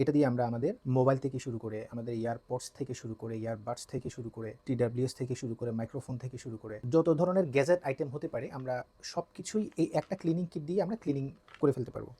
এটা দিয়ে আমরা আমাদের মোবাইল থেকে শুরু করে, আমাদের ইয়ারপডস থেকে শুরু করে, ইয়ারবাডস থেকে শুরু করে, TWS থেকে শুরু করে, মাইক্রোফোন থেকে শুরু করে যত ধরনের গ্যাজেট আইটেম হতে পারে আমরা সব কিছুই এই একটা ক্লিনিং কিট দিয়ে আমরা ক্লিনিং করে ফেলতে পারবো।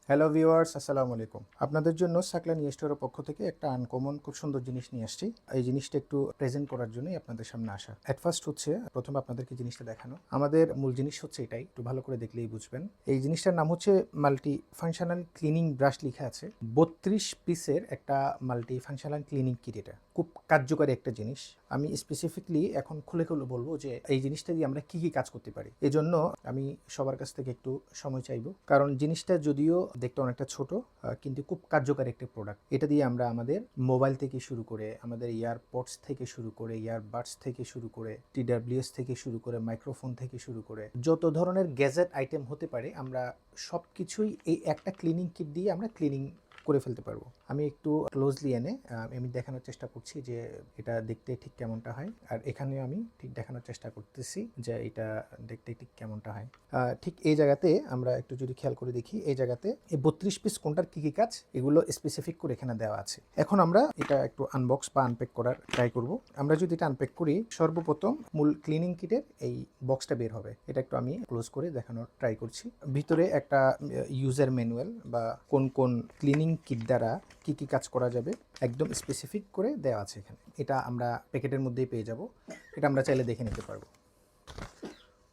হ্যালো ভিউয়ার্স, আসসালামু আলাইকুম। আপনাদের জন্য সাকলাইন স্টোরের পক্ষ থেকে একটা আনকমন খুব সুন্দর জিনিস নিয়ে আসছি। এই জিনিসটা একটু প্রেজেন্ট করার জন্যই আপনাদের সামনে আসা। অ্যাট ফার্স্ট হচ্ছে প্রথমে আপনাদেরকে জিনিসটা দেখানো। আমাদের মূল জিনিস হচ্ছে এটাই, একটু ভালো করে দেখলেই বুঝবেন। এই জিনিসটার নাম হচ্ছে মাল্টি ফাংশনাল ক্লিনিং ব্রাশ লেখা আছে। 32 পিসের একটা মাল্টি ফাংশনাল ক্লিনিং কিট। এটা খুব কার্যকরী একটা জিনিস। আমি স্পেসিফিকলি এখন খুলে খুলে বলবো যে এই জিনিসটা দিয়ে আমরা কি কি কাজ করতে পারি। এজন্য আমি সবার কাছ থেকে একটু সময় চাইবো, কারণ জিনিসটা যদিও দেখতে অনেকটা ছোট কিন্তু খুব কার্যকরী একটা প্রোডাক্ট। এটা দিয়ে আমরা আমাদের মোবাইল থেকে শুরু করে, আমাদের ইয়ারপডস থেকে শুরু করে, ইয়ারবাডস থেকে শুরু করে, TWS থেকে শুরু করে, মাইক্রোফোন থেকে শুরু করে যত ধরনের গ্যাজেট আইটেম হতে পারে আমরা সব কিছুই এই একটা ক্লিনিং কিট দিয়ে আমরা ক্লিনিং করে ফেলতে পারবো। আমি একটু ক্লোজলি এনে আমি দেখানোর চেষ্টা করছি যে এটা দেখতে ঠিক কেমনটা হয়, আর এখানে আমি ঠিক দেখানোর চেষ্টা করতেছি যে এটা দেখতে ঠিক কেমনটা হয়। ঠিক এই জায়গাতে আমরা একটু যদি খেয়াল করে দেখি, এই জায়গাতে এই 32 পিস কোনটার কী কী কাজ এগুলো স্পেসিফিক করে এখানে দেওয়া আছে। এখন আমরা এটা একটু আনবক্স বা আনপ্যাক করার ট্রাই করব। আমরা যদি এটা আনপ্যাক করি, সর্বপ্রথম মূল ক্লিনিং কিটের এই বক্সটা বের হবে। এটা একটু আমি ক্লোজ করে দেখানোর ট্রাই করছি। ভিতরে একটা ইউজার ম্যানুয়াল বা কোন কোন ক্লিনিং কিট দ্বারা কি কি কাজ করা যাবে একদম স্পেসিফিক করে দেওয়া আছে এখানে। এটা আমরা প্যাকেটের মধ্যেই পেয়ে যাব। এটা আমরা চাইলে দেখে নিতে পারবো।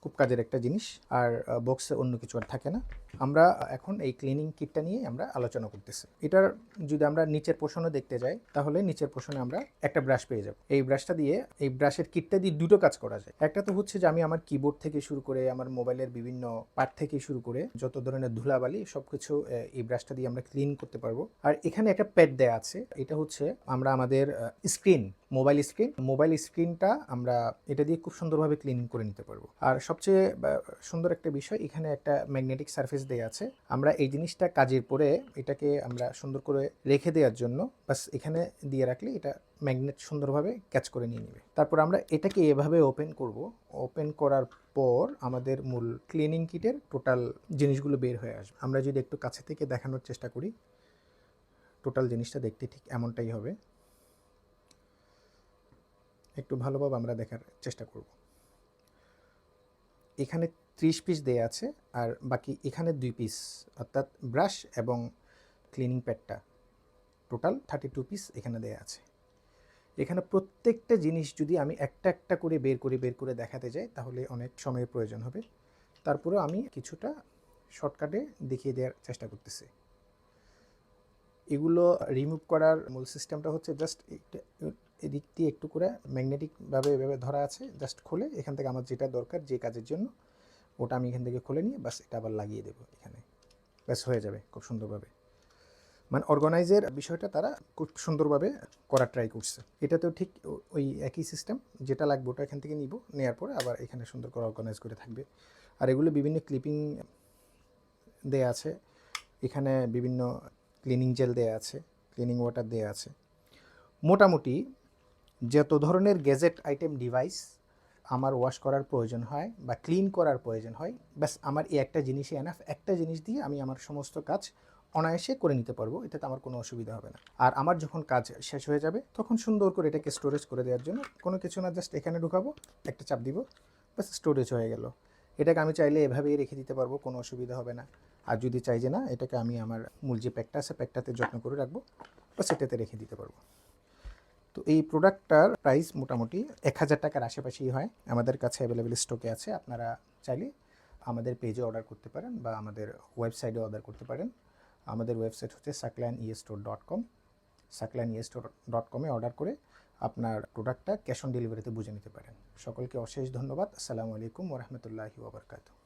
খুব কাজের একটা জিনিস, আর বক্সে অন্য কিছু আর থাকে না। আমরা এখন এই ক্লিনিং কিটটা নিয়ে আমরা আলোচনা করতেছি। এটার যদি আমরা নিচের পোর্শনে দেখতে যাই, তাহলে নিচের পোর্শনে আমরা একটা ব্রাশ পেয়ে যাব। এই ব্রাশটা দিয়ে, এই ব্রাশের কিটটা দিয়ে দুটো কাজ করা যায়। একটা তো হচ্ছে যে আমি আমার কিবোর্ড থেকে শুরু করে, আমার মোবাইলের বিভিন্ন পার্ট থেকে শুরু করে যত ধরনের ধুলাবালি সবকিছু এই ব্রাশটা দিয়ে আমরা ক্লিন করতে পারবো। আর এখানে একটা প্যাড দেয়া আছে। এটা হচ্ছে আমরা আমাদের মোবাইল স্ক্রিনটা আমরা এটা দিয়ে খুব সুন্দরভাবে ক্লিন করে নিতে পারবো। আর সবচেয়ে সুন্দর একটা বিষয়, এখানে একটা ম্যাগনেটিক সারফেস দেয়া আছে। আমরা এই জিনিসটা কাজের পরে এটাকে আমরা সুন্দর করে রেখে দেওয়ার জন্য বাস এখানে দিয়ে রাখলে এটা ম্যাগনেট সুন্দরভাবে ক্যাচ করে নিয়ে নেবে। তারপর আমরা এটাকে এভাবে ওপেন করব। ওপেন করার পর আমাদের মূল ক্লিনিং কিটের টোটাল জিনিসগুলো বের হয়ে আসবে। আমরা যদি একটু কাছে থেকে দেখানোর চেষ্টা করি, টোটাল জিনিসটা দেখতে ঠিক এমনটাই হবে। একটু ভালোভাবে আমরা দেখার চেষ্টা করব। এখানে 30 পিস দেয়া আছে, আর বাকি এখানে 2 পিস, অর্থাৎ ব্রাশ এবং ক্লিনিং প্যাডটা টোটাল 32 পিস এখানে দেয়া আছে। এখানে প্রত্যেকটা জিনিস যদি আমি একটা একটা করে বের করে দেখাতে যাই তাহলে অনেক সময়ের প্রয়োজন হবে। তারপরেও আমি কিছুটা শর্টকাটে দেখিয়ে দেওয়ার চেষ্টা করতেছি। এগুলো রিমুভ করার মূল সিস্টেমটা হচ্ছে জাস্ট এদিক দিয়ে একটু করে ম্যাগনেটিকভাবে এভাবে ধরা আছে, জাস্ট খুলে এখান থেকে আমার যেটা দরকার যে কাজের জন্য ওটা আমি এখান থেকে খুলে নিয়ে বাস এটা আবার লাগিয়ে দেবো এখানে, ব্যাস হয়ে যাবে খুব সুন্দরভাবে। মানে অর্গানাইজের বিষয়টা তারা খুব সুন্দরভাবে করার ট্রাই করছে। এটাতেও ঠিক ওই একই সিস্টেম, যেটা লাগবে ওটা এখান থেকে নিব, নেওয়ার পরে আবার এখানে সুন্দর করে অর্গানাইজ করে থাকবে। আর এগুলো বিভিন্ন ক্লিপিং দেয়া আছে, এখানে বিভিন্ন ক্লিনিং জেল দেয়া আছে, ক্লিনিং ওয়াটার দেয়া আছে। মোটামুটি যত ধরনের গ্যাজেট আইটেম ডিভাইস আমার ওয়াশ করার প্রয়োজন হয় বা ক্লিন করার প্রয়োজন হয়, ব্যাস আমার এই একটা জিনিসই এনাফ। একটা জিনিস দিয়ে আমি আমার সমস্ত কাজ অনায়াসে করে নিতে পারবো, এটাতে আমার কোনো অসুবিধা হবে না। আর আমার যখন কাজ শেষ হয়ে যাবে তখন সুন্দর করে এটাকে স্টোরেজ করে দেওয়ার জন্য কোনো কিছু না, জাস্ট এখানে ঢুকাবো, একটা চাপ দিব, ব্যাস স্টোরেজ হয়ে গেল। এটাকে আমি চাইলে এভাবেই রেখে দিতে পারবো, কোনো অসুবিধা হবে না। আর যদি চাই যে না, এটাকে আমি আমার মূল যে প্যাকটা আছে প্যাকটাতে যত্ন করে রাখবো, ব্যাস এটাতে রেখে দিতে পারবো। তো এই প্রোডাক্টটার প্রাইস মোটামুটি 1000 টাকার আশেপাশেই হয়। আমাদের কাছে অ্যাভেলেবেল স্টকে আছে। আপনারা চাইলে আমাদের পেজে অর্ডার করতে পারেন বা আমাদের ওয়েবসাইটে অর্ডার করতে পারেন। আমাদের ওয়েবসাইট হচ্ছে saklainestore.com। saklainestore.com-এ অর্ডার করে আপনার প্রোডাক্টটা ক্যাশ অন ডেলিভারিতে বুঝে নিতে পারেন। সকলকে অশেষ ধন্যবাদ। আসসালামু আলাইকুম ওয়া রাহমাতুল্লাহি ওয়া বারাকাতুহু।